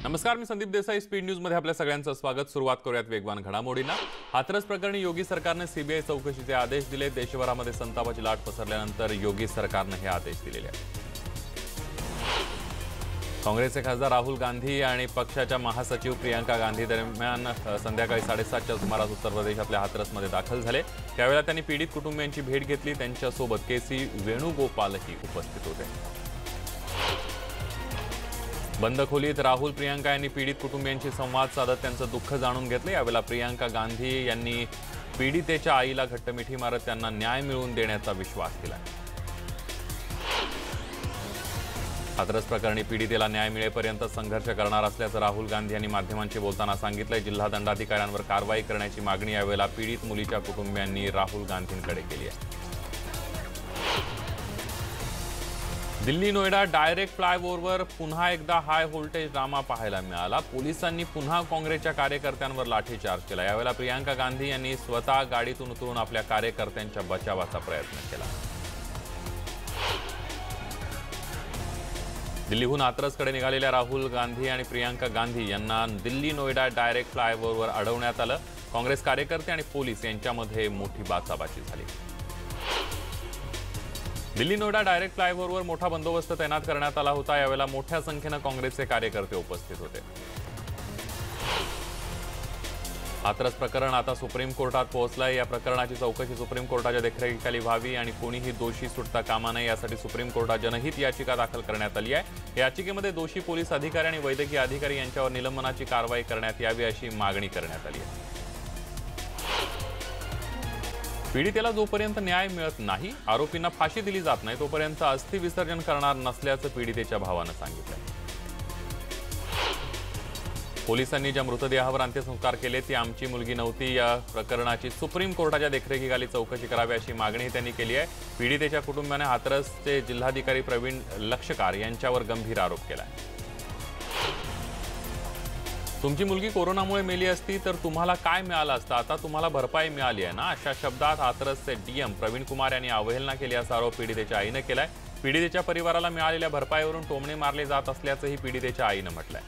नमस्कार, मी Sandeep Desai. Speed news मध्ये आपल्या सगळ्यांचं स्वागत. सुरुवात करूयात वेगवान घडामोडींना. हाथरस प्रकरणी योगी सरकारने सीबीआय चौकशीचे आदेश दिले. देशभरामध्ये संतापाची लाट पसरल्यानंतर योगी सरकारने हे आदेश दिलेले आहेत. काँग्रेसचे खासदार राहुल गांधी आणि पक्षाच्या महासचिव प्रियंका गांधी दरम्यान संध्याकाळी 7:30च्या सुमारास उत्तर प्रदेशातल्या हाथरसमध्ये दाखल झाले. त्यावेळेला त्यांनी पीडित कुटुंबियांची भेट घेतली. त्यांच्यासोबत केसी वेणुगोपालही उपस्थित होते. बंद खोलीत राहुल प्रियंका यांनी पीडित कुटुंबियांशी संवाद साधत त्यांचं दुःख जाणून घेतलं. यावेळेला प्रियंका गांधी यांनी पीडितेच्या आईला घट्ट मिठी मारत त्यांना न्याय मिळवून देण्याचा विश्वास दिला. हाथरस प्रकरणी पीडितेला न्याय मिळेपर्यंत संघर्ष करणार असल्याचं राहुल गांधी यांनी माध्यमांशी बोलताना सांगितलंय. जिल्हा दंडाधिकाऱ्यांवर कारवाई करण्याची मागणी यावेळेला पीडित मुलीच्या कुटुंबियांनी राहुल गांधींकडे केली आहे. दिल्ली नोएडा डायरेक्ट फ्लायओव्हरवर पुन्हा एकदा हाय व्होल्टेज ड्रामा पाहायला मिळाला. पोलिसांनी पुन्हा काँग्रेसच्या कार्यकर्त्यांवर लाठीचार्ज केला. यावेळेला प्रियंका गांधी यांनी स्वतः गाडीतून उतरून आपल्या कार्यकर्त्यांच्या बचावाचा प्रयत्न केला. दिल्लीहून हाथरसकडे निघालेल्या राहुल गांधी आणि प्रियंका गांधी यांना दिल्ली नोएडा डायरेक्ट फ्लायओव्हरवर अडवण्यात आलं. काँग्रेस कार्यकर्ते आणि पोलीस यांच्यामध्ये मोठी बाचाबाची झाली. दिल्ली नोएडा डायरेक्ट फ्लायओव्हरवर मोठा बंदोबस्त तैनात करण्यात आला होता. यावेळेला मोठ्या संख्येने काँग्रेसचे कार्यकर्ते उपस्थित होते. हाथरस प्रकरण आता सुप्रीम कोर्टात पोहोचलंय. या प्रकरणाची चौकशी सुप्रीम कोर्टाच्या देखरेखीखाली व्हावी आणि कोणीही दोषी सुटता कामा नये यासाठी सुप्रीम कोर्टात जनहित याचिका दाखल करण्यात आली आहे. या याचिकेमध्ये दोषी पोलीस अधिकारी आणि वैद्यकीय अधिकारी यांच्यावर निलंबनाची कारवाई करण्यात यावी अशी मागणी करण्यात आली आहे. पीडितेला जोपर्यंत न्याय मिळत नाही, आरोपींना फाशी दिली जात नाही, तोपर्यंत अस्थि विसर्जन करणार नसल्याचं पीडितेच्या भावानं सांगितलं. पोलिसांनी ज्या मृतदेहावर अंत्यसंस्कार केले ती आमची मुलगी नव्हती. या प्रकरणाची सुप्रीम कोर्टाच्या देखरेखीखाली चौकशी करावी अशी मागणी त्यांनी केली आहे. पीडितेच्या कुटुंबाने हाथरसचे जिल्हाधिकारी प्रवीण लक्षकार यांच्यावर गंभीर आरोप केला. तुमची मुलगी कोरोनामुळे मेली असती तर तुम्हाला काय मिळालं असतं? आता तुम्हाला भरपाई मिळाली आहे ना, अशा शब्दात हाथरसचे डीएम प्रवीण कुमार यांनी अवहेलना केली असा आरोप पीडितेच्या आईनं केलाय. पीडितेच्या परिवाराला मिळालेल्या भरपाईवरून टोमणे मारले जात असल्याचंही पीडितेच्या आईनं म्हटलंय.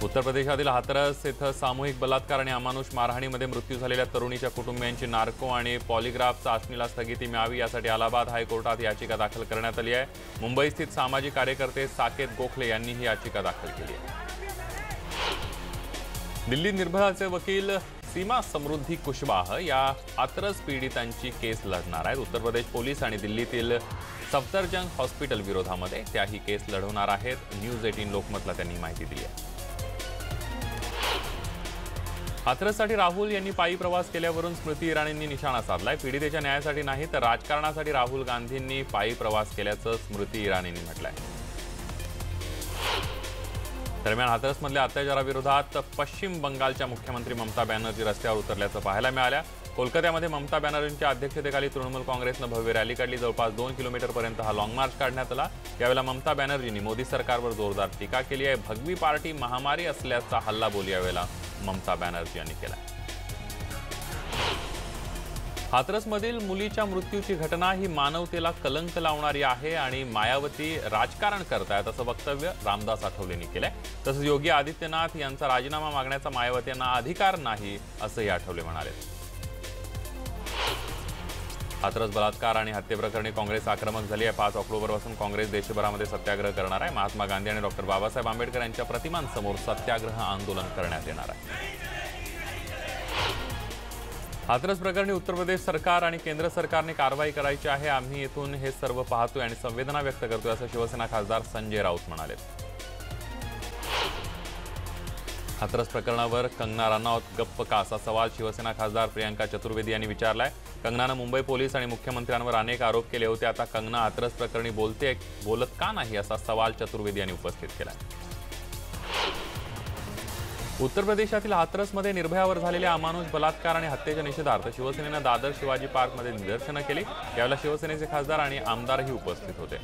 उत्तर प्रदेशातील हाथरस इथं सामूहिक बलात्कार आणि अमानुष मारहाणीमध्ये मृत्यू झालेल्या तरुणीच्या कुटुंबियांची नार्को आणि पॉलिग्राफ चाचणीला स्थगिती मिळावी यासाठी अलाहाबाद हायकोर्टात याचिका दाखल करण्यात आली आहे. मुंबई स्थित सामाजिक कार्यकर्ते साकेत गोखले यांनी ही याचिका दाखल केली आहे. दिल्ली निर्भयाचे वकील सीमा समृद्धी कुशवाह या हाथरस पीडितांची केस लढणार आहेत. उत्तर प्रदेश पोलीस आणि दिल्लीतील सफदरजंग हॉस्पिटल विरोधामध्ये त्या ही केस लढवणार आहेत. न्यूज 18 लोकमतला त्यांनी माहिती दिली आहे. हाथरससाठी राहुल यांनी पायी प्रवास केल्यावरून स्मृती इराणींनी निशाणा साधलाय. पीडितेच्या न्यायासाठी नाही तर राजकारणासाठी राहुल गांधींनी पायी प्रवास केल्याचं स्मृती इराणींनी म्हटलंय. दरम्यान हाथरसमधल्या अत्याचाराविरोधात पश्चिम बंगालच्या मुख्यमंत्री ममता बॅनर्जी रस्त्यावर उतरल्याचं पाहायला मिळालं. कोलकात्यामध्ये ममता बॅनर्जींच्या अध्यक्षतेखाली तृणमूल काँग्रेसनं भव्य रॅली काढली. जवळपास 2 किलोमीटरपर्यंत हा लॉंग मार्च काढण्यात आला. यावेळेला ममता बॅनर्जींनी मोदी सरकारवर जोरदार टीका केली आहे. भगवी पार्टी महामारी असल्याचा हल्लाबोल यावेळेला ममता बॅनर्जी यांनी केला. हाथरसमधील मुलीच्या मृत्यूची घटना ही मानवतेला कलंक लावणारी आहे आणि मायावती राजकारण करतायत असं वक्तव्य रामदास आठवलेंनी केलंय. तसंच योगी आदित्यनाथ यांचा राजीनामा मागण्याचा मायावतींना अधिकार नाही असंही आठवले म्हणाले. हाथरस बलात्कार आणि हत्येप्रकरणी काँग्रेस आक्रमक झाली आहे. 5 ऑक्टोबरपासून काँग्रेस देशभरामध्ये सत्याग्रह करणार आहे. महात्मा गांधी आणि डॉक्टर बाबासाहेब आंबेडकर यांच्या प्रतिमांसमोर सत्याग्रह आंदोलन करण्यात येणार आहे. हाथरस प्रकरणी उत्तर प्रदेश सरकार आणि केंद्र सरकारने कारवाई करायची आहे. आम्ही येथून हे सर्व पाहतोय आणि संवेदना व्यक्त करतोय असं शिवसेना खासदार संजय राऊत म्हणाले. हाथरस प्रकरणावर कंगना रनौत गप्प का असा सवाल शिवसेना खासदार प्रियंका चतुर्वेदी यांनी विचारलाय. कंगनानं मुंबई पोलीस आणि मुख्यमंत्र्यांवर अनेक आरोप केले होते. आता कंगना हाथरस प्रकरणी बोलत का नाही असा सवाल चतुर्वेदी यांनी उपस्थित केला. उत्तर प्रदेशातील हाथरसमध्ये निर्भयावर झालेल्या अमानुष बलात्कार आणि हत्येच्या निषेधार्थ शिवसेनेनं दादर शिवाजी पार्कमध्ये निदर्शनं केली. यावेळेला शिवसेनेचे खासदार आणि आमदारही उपस्थित होते.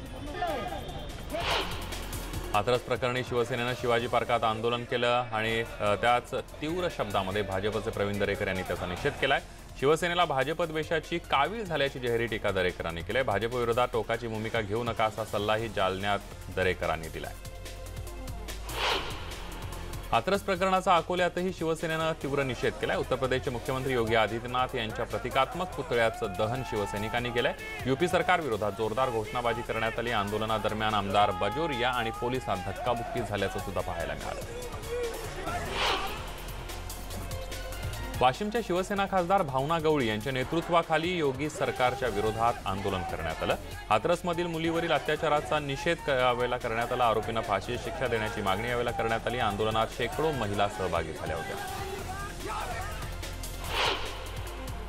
हाथरस प्रकरणी शिवसेनेनं शिवाजी पार्कात आंदोलन केलं आणि त्याच तीव्र शब्दामध्ये भाजपचे प्रवीण दरेकर यांनी त्याचा निषेध केलाय। शिवसेनेला भाजप द्वेषाची कावीळ झाल्याची जाहीर टीका दरेकरांनी केली। भाजप विरोधात टोकाची भूमिका घेऊ नका असा सल्लाही जालन्यात दरेकरांनी दिलाय। हाथरस प्रकरणाचा अकोल्यातही शिवसेनेनं तीव्र निषेध केलाय। उत्तर प्रदेशचे मुख्यमंत्री योगी आदित्यनाथ यांच्या प्रतिकात्मक पुतळ्याचं दहन शिवसैनिकांनी केलंय। यूपी सरकार विरोधात जोरदार घोषणाबाजी करण्यात आली। आंदोलनादरम्यान आमदार बजोरिया आणि पोलिसांत धक्काबुक्की झाल्याचं सुद्धा पाहायला मिळालं। वाशिमच्या शिवसेना खासदार भावना गवळी यांच्या नेतृत्वाखाली योगी सरकारच्या विरोधात आंदोलन करण्यात आलं। हाथरसमधील मुलीवरील अत्याचाराचा निषेध यावेळेला करण्यात आला। आरोपींना फाशी शिक्षा देण्याची मागणी यावेळेला करण्यात आली। आंदोलनात शेकडो महिला सहभागी झाल्या होत्या।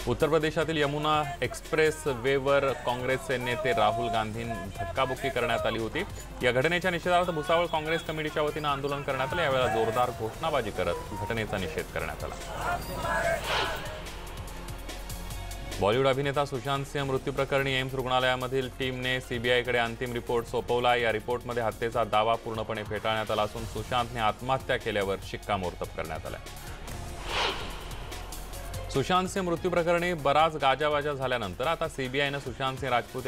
उत्तर प्रदेशातील यमुना एक्सप्रेस वेवर काँग्रेसचे नेते राहुल गांधींना धक्काबुक्की करण्यात आली होती। या घटनेच्या निषेधार्थ भुसावळ काँग्रेस कमिटीच्या वतीनं आंदोलन करण्यात आलं। यावेळेला जोरदार घोषणाबाजी करत घटनेचा निषेध करण्यात आला। बॉलिवूड अभिनेता सुशांत सिंह मृत्यू प्रकरणी एम्स रुग्णालयामधील टीमने सीबीआयकडे अंतिम रिपोर्ट सोपवला। या रिपोर्टमध्ये हत्येचा दावा पूर्णपणे फेटाळण्यात आला असून सुशांतने आत्महत्या केल्यावर शिक्कामोर्तब करण्यात आलं। सुशांत सिंह मृत्यू प्रकरणी बराच गाजावाजा झाल्यानंतर आता सीबीआयनं सुशांत सिंह राजपूत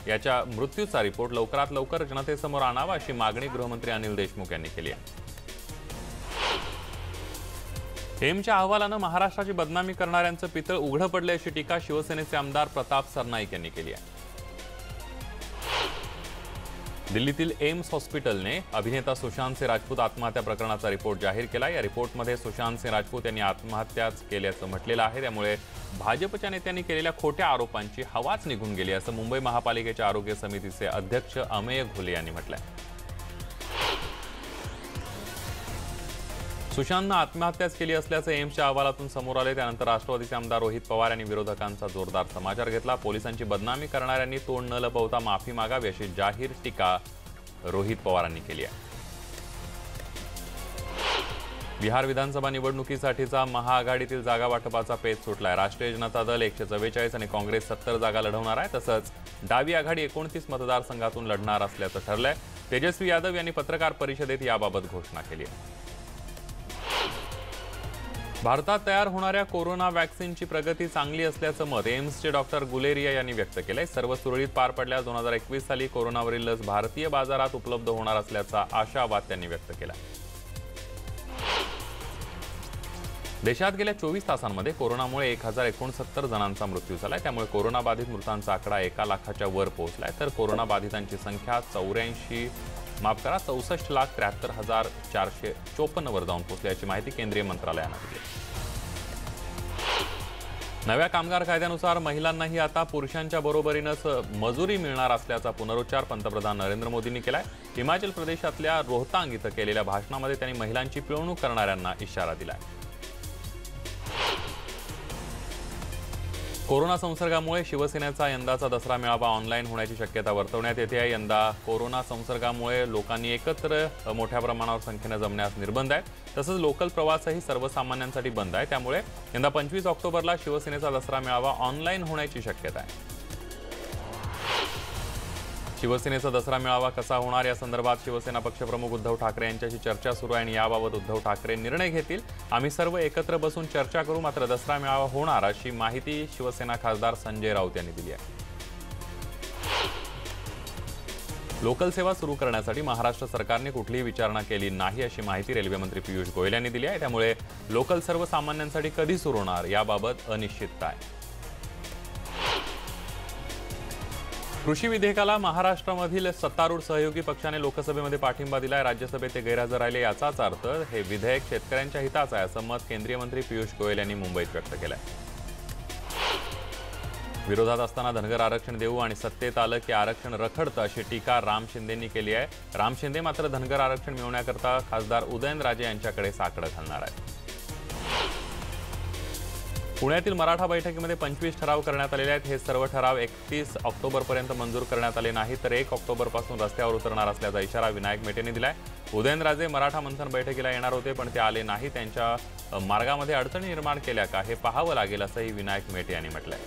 याच्या मृत्यूचा रिपोर्ट लवकरात लवकर जनतेसमोर आणावा अशी मागणी गृहमंत्री अनिल देशमुख यांनी केली आहे। एम्सच्या अहवालानं महाराष्ट्राची बदनामी करणाऱ्यांचं पितळ उघडं पडले अशी टीका शिवसेनेचे आमदार प्रताप सरनाईक यांनी केली आहे। दिल्लीतील एम्स हॉस्पिटलने अभिनेता सुशांत सिंह राजपूत आत्महत्या प्रकरणाचा रिपोर्ट जाहीर केला। या रिपोर्टमध्ये सुशांत सिंह राजपूत यांनी आत्महत्याच केल्याचं म्हटलेलं आहे। त्यामुळे भाजपच्या नेत्यांनी केलेल्या खोट्या आरोपांची हवाच निघून गेली असं मुंबई महापालिकेच्या आरोग्य समितीचे अध्यक्ष अमेय घोले यांनी म्हटलंय। सुशांतनं आत्महत्याच केली असल्याचं एम्सच्या अहवालातून समोर आले। त्यानंतर राष्ट्रवादीचे आमदार रोहित पवार यांनी विरोधकांचा जोरदार समाचार घेतला। पोलिसांची बदनामी करणाऱ्यांनी तोंड न लपवता माफी मागावी अशी जाहीर टीका रोहित पवारांनी केली आहे। बिहार विधानसभा निवडणुकीसाठीचा महाआघाडीतील जागा वाटपाचा पेच सुटलाय। राष्ट्रीय जनता दल 144 आणि काँग्रेस 70 जागा लढवणार आहे। तसंच डावी आघाडी 29 मतदारसंघातून लढणार असल्याचं ठरलंय। तेजस्वी यादव यांनी पत्रकार परिषदेत याबाबत घोषणा केली आहे। भारतात तयार होणाऱ्या कोरोना वॅक्सिनची प्रगती चांगली असल्याचं मत एम्सचे डॉक्टर गुलेरिया यांनी व्यक्त केलंय। सर्व सुरळीत पार पडल्यास 2021 साली कोरोनावरील लस भारतीय बाजारात उपलब्ध होणार असल्याचा आशावाद त्यांनी व्यक्त केला। देशात गेल्या 24 तासांमध्ये कोरोनामुळे 1069 जणांचा मृत्यू झालाय। त्यामुळे कोरोनाबाधित मृतांचा आकडा 1 लाखाच्या वर पोहोचलाय। तर कोरोनाबाधितांची संख्या 64,63,73,454 वर जाऊन पोहोचल्याची माहिती केंद्रीय मंत्रालयानं दिली। नव्या कामगार कायद्यानुसार महिलांनाही आता पुरुषांच्या बरोबरीनंच मजुरी मिळणार असल्याचा पुनरुच्चार पंतप्रधान नरेंद्र मोदींनी केलाय। हिमाचल प्रदेशातल्या रोहतांग इथं केलेल्या भाषणामध्ये त्यांनी महिलांची पिळवणूक करणाऱ्यांना इशारा दिलाय। कोरोना संसर्गामुळे शिवसेनेचा यंदाचा दसरा मेळावा ऑनलाईन होण्याची शक्यता वर्तवण्यात येते आहे। यंदा कोरोना संसर्गामुळे लोकांनी एकत्र मोठ्या प्रमाणावर संख्येने जमण्यास निर्बंध आहेत। तसंच लोकल प्रवासही सर्वसामान्यांसाठी बंद आहे। त्यामुळे यंदा 25 ऑक्टोबरला शिवसेनेचा दसरा मेळावा ऑनलाईन होण्याची शक्यता आहे। शिवसेनेचा दसरा मेळावा कसा होणार या संदर्भात शिवसेना पक्षप्रमुख उद्धव ठाकरे यांच्याशी चर्चा सुरू आहे आणि याबाबत उद्धव ठाकरे निर्णय घेतील। आम्ही सर्व एकत्र बसून चर्चा करू, मात्र दसरा मेळावा होणार अशी माहिती शिवसेना खासदार संजय राऊत यांनी दिली आहे। लोकल सेवा सुरू करण्यासाठी महाराष्ट्र सरकारने कुठलीही विचारणा केली नाही अशी माहिती रेल्वे मंत्री पियुष गोयल यांनी दिली आहे। त्यामुळे लोकल सर्वसामान्यांसाठी कधी सुरू होणार याबाबत अनिश्चितता आहे। कृषी विधेयकाला महाराष्ट्रामधील सत्तारूढ सहयोगी पक्षाने लोकसभेमध्ये पाठिंबा दिलाय। राज्यसभेत ते गैरहजर राहिले। याचाच अर्थ हे विधेयक शेतकऱ्यांच्या हिताचं आहे असं मत केंद्रीय मंत्री पियुष गोयल यांनी मुंबईत व्यक्त केलंय। विरोधात असताना धनगर आरक्षण देऊ आणि सत्तेत आलं की आरक्षण रखडतं अशी टीका राम शिंदेंनी केली आहे। राम शिंदे मात्र धनगर आरक्षण मिळवण्याकरता खासदार उदयनराजे यांच्याकडे साकडं घालणार आहेत। पुण्यातील मराठा बैठकीमध्ये 25 ठराव करण्यात आलेले आहेत। हे सर्व ठराव 31 ऑक्टोबरपर्यंत मंजूर करण्यात आले नाही, तर 1 ऑक्टोबरपासून रस्त्यावर उतरणार असल्याचा इशारा विनायक मेटेंनी दिलाय। उदयनराजे मराठा मंथन बैठकीला येणार होते, पण ते आले नाही। त्यांच्या मार्गामध्ये अडचणी निर्माण केल्या का हे पाहावं लागेल असंही विनायक मेटे यांनी म्हटलंय।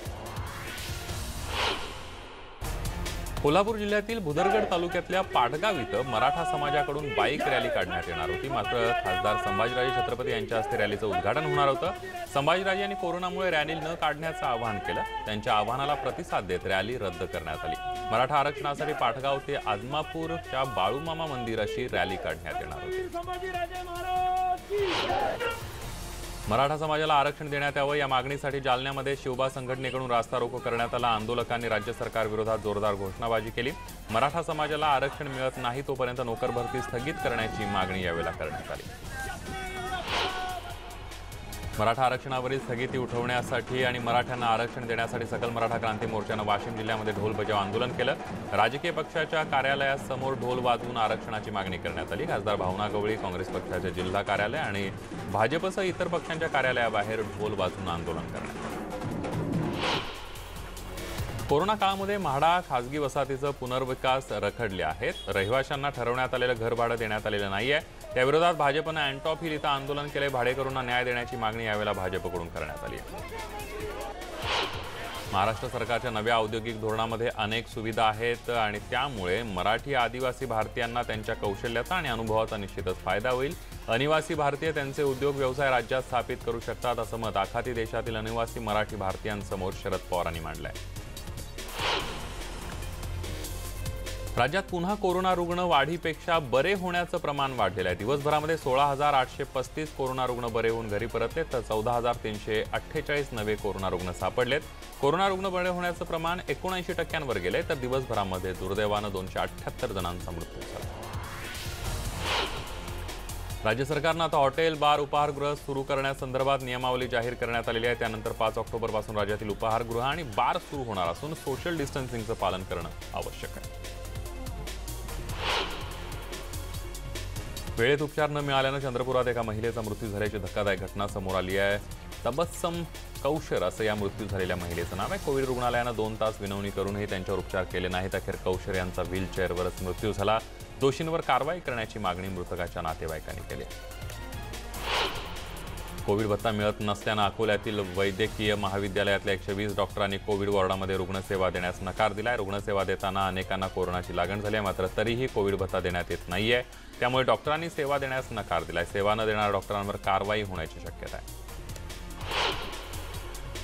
कोल्हापूर जिल्ह्यातील भुदरगड तालुक्यातल्या पाटगाव इथं मराठा समाजाकडून बाईक रॅली काढण्यात येणार होती। मात्र खासदार संभाजीराजे छत्रपती यांच्या हस्ते रॅलीचं उद्घाटन होणार होतं। संभाजीराजे यांनी कोरोनामुळे रॅली न काढण्याचं आवाहन केलं। त्यांच्या आवाहनाला प्रतिसाद देत रॅली रद्द करण्यात आली। मराठा आरक्षणासाठी पाटगाव ते आदमापूरच्या बाळूमामा मंदिर अशी रॅली काढण्यात येणार होती। मराठा समाजाला आरक्षण देण्यात यावं या मागणीसाठी जालन्यामध्ये शिवबा संघटनेकडून रास्ता रोको करण्यात आला। आंदोलकांनी राज्य सरकार विरोधात जोरदार घोषणाबाजी केली। मराठा समाजाला आरक्षण मिळत नाही तोपर्यंत नोकर भरती स्थगित करण्याची मागणी यावेळी करण्यात आली। मराठा आरक्षणावरील स्थगिती उठवण्यासाठी आणि मराठ्यांना आरक्षण देण्यासाठी सकल मराठा क्रांती मोर्चाने वाशिम जिल्ह्यामध्ये ढोल बजाव आंदोलन केलं। राजकीय पक्षाच्या कार्यालयासमोर ढोल वाजवून आरक्षणाची मागणी करण्यात आली। खासदार भावना गवळी, काँग्रेस पक्षाचे जिल्हा कार्यालय आणि भाजपसह इतर पक्षांच्या कार्यालयाबाहेर ढोल वाजवून आंदोलन करण्यात आले। कोरोना काळामध्ये म्हाडा खासगी वसाहतीचं पुनर्विकास रखडले आहेत। रहिवाशांना ठरवण्यात आलेलं घर भाडं देण्यात आलेलं नाहीये। त्याविरोधात भाजपनं अँटॉप हिल इथं आंदोलन केले। भाडेकरूंना न्याय देण्याची मागणी यावेळेला भाजपकडून करण्यात आली आहे। महाराष्ट्र सरकारच्या नव्या औद्योगिक धोरणामध्ये अनेक सुविधा आहेत आणि त्यामुळे मराठी आदिवासी भारतीयांना त्यांच्या कौशल्याचा आणि अनुभवाचा निश्चितच फायदा होईल। अनिवासी भारतीय त्यांचे उद्योग व्यवसाय राज्यात स्थापित करू शकतात असं मत आखाती देशातील अनिवासी मराठी भारतीयांसमोर शरद पवारांनी मांडलंय। राज्यात पुन्हा कोरोना रुग्ण वाढीपेक्षा बरे होण्याचं प्रमाण वाढलेलं आहे। दिवसभरामध्ये 16,835 कोरोना रुग्ण बरे होऊन घरी परतले तर 14,348 नवे कोरोना रुग्ण सापडलेत। कोरोना रुग्ण बरे होण्याचं प्रमाण 79% गेले तर दिवसभरामध्ये दुर्दैवानं 278 जणांचा मृत्यू झाला। राज्य सरकारनं आता हॉटेल, बार, उपाहारगृह सुरू करण्यासंदर्भात नियमावली जाहीर करण्यात आलेली आहे। त्यानंतर 5 ऑक्टोबरपासून राज्यातील उपाहारगृह आणि बार सुरू होणार असून सोशल डिस्टन्सिंगचं पालन करणं आवश्यक आहे। वेळेत उपचार न मिळाल्यानं चंद्रपुरात एका महिलेचा मृत्यू झाल्याची धक्कादायक घटना समोर आली आहे। तबस्सम कौशर असं या मृत्यू झालेल्या महिलेचं नाव आहे। कोविड रुग्णालयानं 2 तास विनवणी करूनही त्यांच्यावर उपचार केले नाहीत। अखेर कौशर यांचा व्हीलचेअरवरच मृत्यू झाला। दोषींवर कारवाई करण्याची मागणी मृतकाच्या नातेवाईकांनी केली। कोविड भत्ता मिळत नसल्यानं अकोल्यातील वैद्यकीय महाविद्यालयातल्या 120 डॉक्टरांनी कोविड वॉर्डामध्ये रुग्णसेवा देण्यास नकार दिलाय। रुग्णसेवा देताना अनेकांना कोरोनाची लागण झाली आहे, मात्र तरीही कोविड भत्ता देण्यात येत नाहीये। त्यामुळे डॉक्टरांनी सेवा देण्यास नकार दिलाय। सेवा न देणाऱ्या डॉक्टरांवर कारवाई होण्याची शक्यता आहे।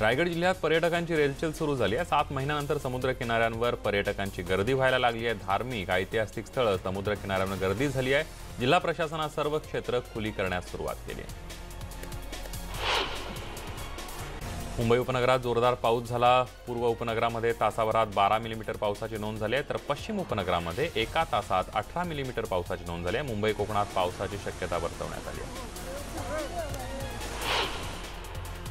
रायगड जिल्ह्यात पर्यटकांची रेलचेल सुरू झाली आहे। 7 महिन्यानंतर समुद्र किनाऱ्यांवर पर्यटकांची गर्दी व्हायला लागली आहे। धार्मिक, ऐतिहासिक स्थळं, समुद्र किनाऱ्यांवर गर्दी झाली आहे। जिल्हा प्रशासनाने सर्व क्षेत्र खुली करण्यास सुरुवात केली आहे। मुंबई उपनगरात जोरदार पाऊस झाला। पूर्व उपनगरामध्ये तासाभरात 12 मिलीमीटर पावसाची नोंद झाली आहे तर पश्चिम उपनगरामध्ये एका तासात 18 मिलीमीटर पावसाची नोंद झाली आहे। मुंबई कोकणात पावसाची शक्यता वर्तवण्यात आली आहे।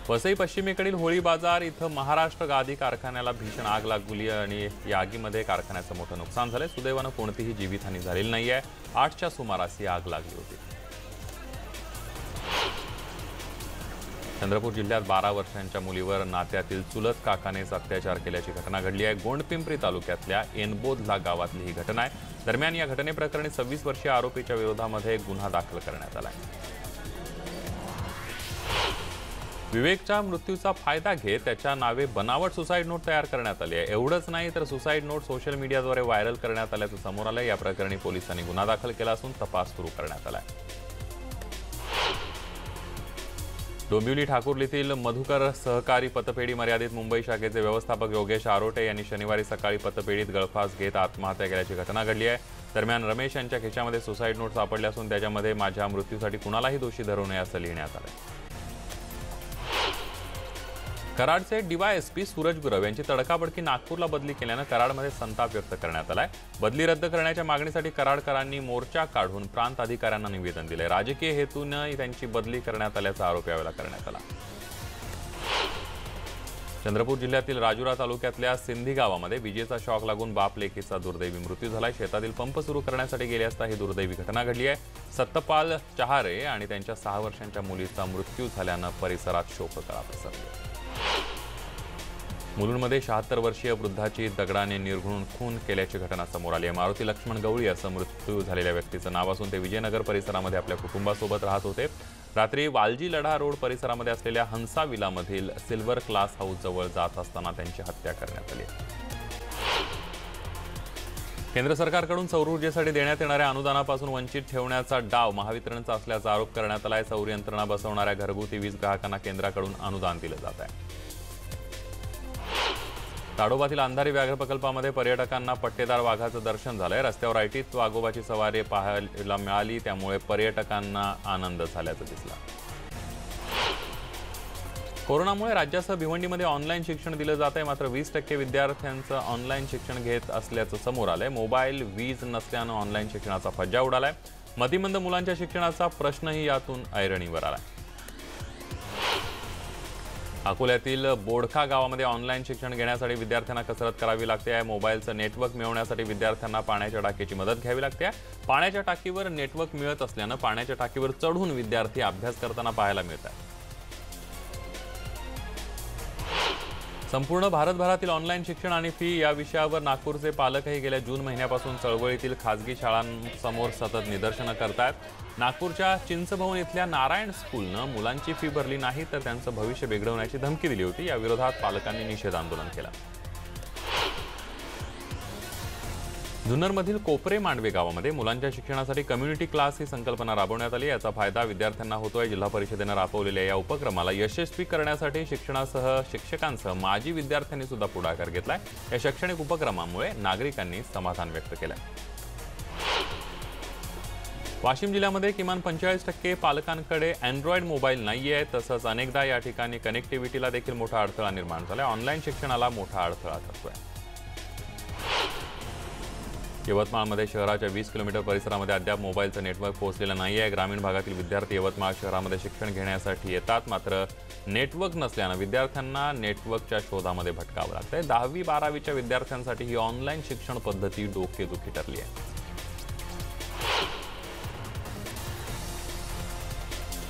वसई पश्चिमेकडील होळी बाजार इथं महाराष्ट्र गादी कारखान्याला भीषण आग लागली आणि या आगीमध्ये कारखान्याचं मोठं नुकसान झालंय। सुदैवानं कोणतीही जीवितहानी झालेली नाहीये। 8च्या सुमारास ही आग लागली होती। चंद्रपूर जिल्ह्यात 12 वर्षांच्या मुलीवर नात्यातील चुलत काकानेच अत्याचार केल्याची घटना घडली आहे। गोंडपिंपरी तालुक्यातल्या एनबोधला गावातली ही घटना आहे। दरम्यान या घटनेप्रकरणी 26 वर्षीय आरोपीच्या विरोधामध्ये गुन्हा दाखल करण्यात आला आहे। विवेकच्या मृत्यूचा फायदा घेत त्याच्या नावे बनावट सुसाईड नोट तयार करण्यात आली आहे। एवढंच नाही तर सुसाईड नोट सोशल मीडियाद्वारे व्हायरल करण्यात आल्याचं समोर आलं। या प्रकरणी पोलिसांनी गुन्हा दाखल केला असून तपास सुरू करण्यात आला आहे। डोंबिवली ठाकुर्लीतील मधुकर सहकारी पतपेढी मर्यादित मुंबई शाखेचे व्यवस्थापक योगेश आरोटे यांनी शनिवारी सकाळी पतपेढीत गळफास घेत आत्महत्या केल्याची घटना घडली आहे। दरम्यान रमेश यांच्या खिशामध्ये सुसाईड नोट सापडले असून त्याच्यामध्ये माझ्या मृत्यूसाठी कुणालाही दोषी धरू नये असं लिहिण्यात आलं। कराडचे डीवायएसपी सूरज गुरव यांची तडकाबडकी नागपूरला बदली केल्यानं कराडमध्ये संताप व्यक्त करण्यात आलाय। बदली रद्द करण्याच्या मागणीसाठी कराडकरांनी मोर्चा काढून प्रांत अधिकाऱ्यांना निवेदन दिले। राजकीय हेतूने त्यांची बदली करण्यात आल्याचा आरोप यावेळी करण्यात आला। चंद्रपूर जिल्ह्यातील राजुरा तालुक्यातल्या सिंधी गावामध्ये विजेचा शॉक लागून बाप लेकीचा दुर्दैवी मृत्यू झालाय। शेतातील पंप सुरू करण्यासाठी गेले असता ही दुर्दैवी घटना घडली आहे। सत्तपाल चहारे आणि त्यांच्या 6 वर्षांच्या मुलीचा मृत्यू झाल्यानं परिसरात शोककळा पसरली। मुलुंडमध्ये 76 वर्षीय वृद्धाची दगडाने निर्घृण खून केल्याची घटना समोर आली आहे। मारुती लक्ष्मण गवळी असं मृत्यू झालेल्या व्यक्तीचं नाव असून ते विजयनगर परिसरामध्ये आपल्या कुटुंबासोबत राहत होते। रात्री वालजी लढा रोड परिसरामध्ये असलेल्या हंसा विलामधील सिल्वर क्लास हाऊस जवळ जात असताना त्यांची हत्या करण्यात आली। केंद्र सरकारकडून सौर ऊर्जेसाठी देण्यात येणाऱ्या अनुदानापासून वंचित ठेवण्याचा डाव महावितरणचा असल्याचा आरोप करण्यात आलाय। सौर यंत्रणा बसवणाऱ्या घरगुती वीज ग्राहकांना केंद्राकडून अनुदान दिलं जात आहे। ताडोबातील अंधारी व्याघ्र प्रकल्पामध्ये पर्यटकांना पट्टेदार वाघाचं दर्शन झालंय। रस्त्यावर ऐटीत वाघोबाची सवारी पाहायला मिळाली, त्यामुळे पर्यटकांना आनंद झाल्याचं दिसलं। कोरोनामुळे राज्यासह भिवंडीमध्ये ऑनलाईन शिक्षण दिलं जात आहे, मात्र 20% विद्यार्थ्यांचं ऑनलाईन शिक्षण घेत असल्याचं समोर आलंय। मोबाईल, वीज नसल्यानं ऑनलाईन शिक्षणाचा फज्जा उडालाय। मतिमंद मुलांच्या शिक्षणाचा प्रश्नही यातून ऐरणीवर आलाय। अकोल्यातील बोडखा गावामध्ये ऑनलाईन शिक्षण घेण्यासाठी विद्यार्थ्यांना कसरत करावी लागते आहे। मोबाईलचं नेटवर्क मिळवण्यासाठी विद्यार्थ्यांना पाण्याच्या टाकीची मदत घ्यावी लागते आहे। पाण्याच्या टाकीवर नेटवर्क मिळत असल्यानं पाण्याच्या टाकीवर चढून विद्यार्थी अभ्यास करताना पाहायला मिळतात। संपूर्ण भारतभरातील ऑनलाईन शिक्षण आणि फी या विषयावर नागपूरचे पालकही गेल्या जून महिन्यापासून चळवळीतील खासगी शाळांसमोर सतत निदर्शनं करतायत। नागपूरच्या चिंचभवन इथल्या नारायण स्कूलनं मुलांची फी भरली नाही तर त्यांचं भविष्य बिघडवण्याची धमकी दिली होती। या विरोधात पालकांनी निषेध आंदोलन केलं। जुन्नरमधील कोपरे मांडवे गावामध्ये मुलांच्या शिक्षणासाठी कम्युनिटी क्लास ही संकल्पना राबवण्यात आली। याचा फायदा विद्यार्थ्यांना होतोय। जिल्हा परिषदेनं राबवलेल्या या उपक्रमाला यशस्वी करण्यासाठी शिक्षकांसह माजी विद्यार्थ्यांनी सुद्धा पुढाकार घेतलाय। या शैक्षणिक उपक्रमामुळे नागरिकांनी समाधान व्यक्त केलंय। वाशिम जिल्ह्यामध्ये किमान 45% पालकांकडे अँड्रॉइड मोबाईल नाहीये, तसंच अनेकदा या ठिकाणी कनेक्टिव्हिटीला देखील मोठा अडथळा निर्माण झालाय। ऑनलाईन शिक्षणाला मोठा अडथळा ठरतोय। यवतमाळमध्ये शहराच्या 20 किलोमीटर परिसरामध्ये अद्याप मोबाईलचं नेटवर्क पोहोचलेलं नाही आहे। ग्रामीण भागातील विद्यार्थी यवतमाळ शहरामध्ये शिक्षण घेण्यासाठी येतात, मात्र नेटवर्क नसल्यानं विद्यार्थ्यांना नेटवर्कच्या शोधामध्ये भटकावं लागतंय। 10वी-12वीच्या विद्यार्थ्यांसाठी ही ऑनलाईन शिक्षण पद्धती डोकेदुखी ठरली आहे।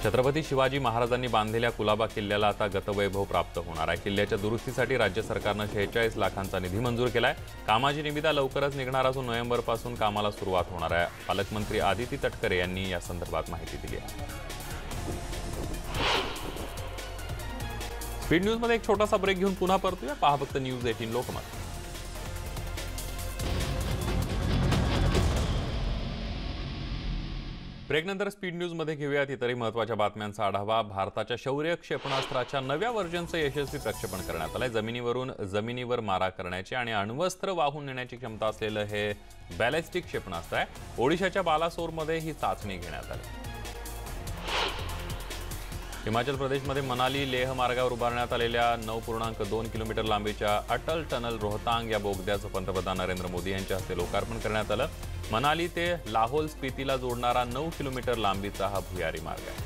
छत्रपती शिवाजी महाराजांनी बांधलेल्या कुलाबा किल्ल्याला आता गतवैभव प्राप्त होणार आहे। किल्ल्याच्या दुरुस्तीसाठी राज्य सरकारनं 46 लाखांचा निधी मंजूर केलाय। कामाची निविदा लवकरच निघणार असून नोव्हेंबरपासून कामाला सुरुवात होणार आहे। पालकमंत्री आदिती तटकरे यांनी या संदर्भात माहिती दिली आहे। स्पीड न्यूजमध्ये एक छोटासा ब्रेक घेऊन पुन्हा परतूया। पहा फक्त न्यूज 18 लोकमत। ब्रेकनंतर स्पीड न्यूजमध्ये घेऊयात इतरही महत्त्वाच्या बातम्यांचा आढावा। भारताच्या शौर्य क्षेपणास्त्राच्या नव्या व्हर्जनचं यशस्वी प्रक्षेपण करण्यात आलंय। जमिनीवर मारा करण्याची आणि अण्वस्त्र वाहून नेण्याची क्षमता असलेलं हे बॅलिस्टिक क्षेपणास्त्र आहे। ओडिशाच्या बालासोरमध्ये ही चाचणी घेण्यात आली। हिमाचल प्रदेशमध्ये मनाली लेह मार्गावर उभारण्यात आलेल्या 9.2 किलोमीटर लांबीच्या अटल टनल रोहतांग या बोगद्याचं पंतप्रधान नरेंद्र मोदी यांच्या हस्ते लोकार्पण करण्यात आलं। मनाली ते लाहौल स्पितीला जोडणारा 9 किलोमीटर लांबीचा हा भुयारी मार्ग आहे।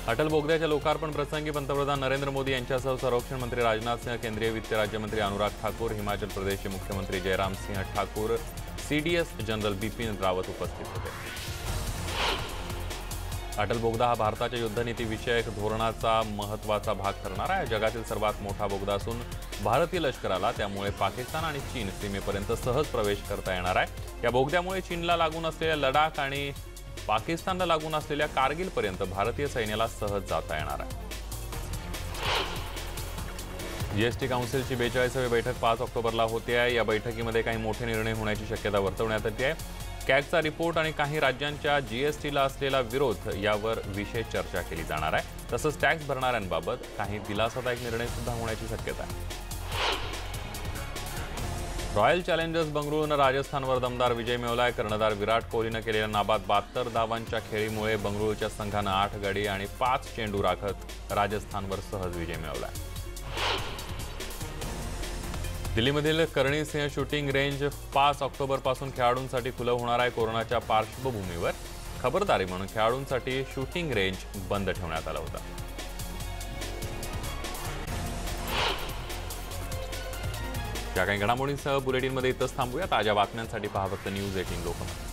अटल बोगद्याच्या लोकार्पण प्रसंगी पंतप्रधान नरेंद्र मोदी यांच्यासह संरक्षण मंत्री राजनाथ सिंह, केंद्रीय वित्त राज्यमंत्री अनुराग ठाकूर, हिमाचल प्रदेशचे मुख्यमंत्री जयराम सिंह ठाकूर, सीडीएस जनरल बिपिन रावत उपस्थित होते। अटल बोगदा हा भारताच्या युद्धनीती विषयक धोरणाचा महत्त्वाचा भाग ठरणार आहे। जगातील सर्वात मोठा बोगदा असून भारतीय लष्कराला त्यामुळे पाकिस्तान आणि चीन सीमेपर्यंत सहज प्रवेश करता येणार आहे। या बोगद्यामुळे चीनला लागून असलेल्या लडाख आणि पाकिस्तानला लागून असलेल्या कारगिलपर्यंत भारतीय सैन्याला सहज जाता येणार आहे। जीएसटी काउन्सिलची 42वी बैठक 5 ऑक्टोबरला होते आहे। या बैठकीमध्ये काही मोठे निर्णय होण्याची शक्यता वर्तवण्यात येते आहे। कॅगचा रिपोर्ट आणि काही राज्यांच्या जीएसटीला असलेला विरोध यावर विशेष चर्चा केली जाणार आहे। तसंच टॅक्स भरणाऱ्यांबाबत काही दिलासादायक निर्णय सुद्धा होण्याची शक्यता आहे। रॉयल चॅलेंजर्स बंगळुरूनं राजस्थानवर दमदार विजय मिळवलाय। कर्णधार विराट कोहलीनं केलेल्या नाबाद 72 धावांच्या खेळीमुळे बंगळुरूच्या संघानं 8 गडी आणि 5 चेंडू राखत राजस्थानवर सहज विजय मिळवलाय। दिल्लीमधील करणी सिंह शूटिंग रेंज 5 ऑक्टोबरपासून खेळाडूंसाठी खुलं होणार आहे। कोरोनाच्या पार्श्वभूमीवर खबरदारी म्हणून खेळाडूंसाठी शूटिंग रेंज बंद ठेवण्यात आलं होतं। या काही घडामोडींसह बुलेटिनमध्ये इथंच थांबूया। ताज्या बातम्यांसाठी पहा फक्त न्यूज 18 लोकमत।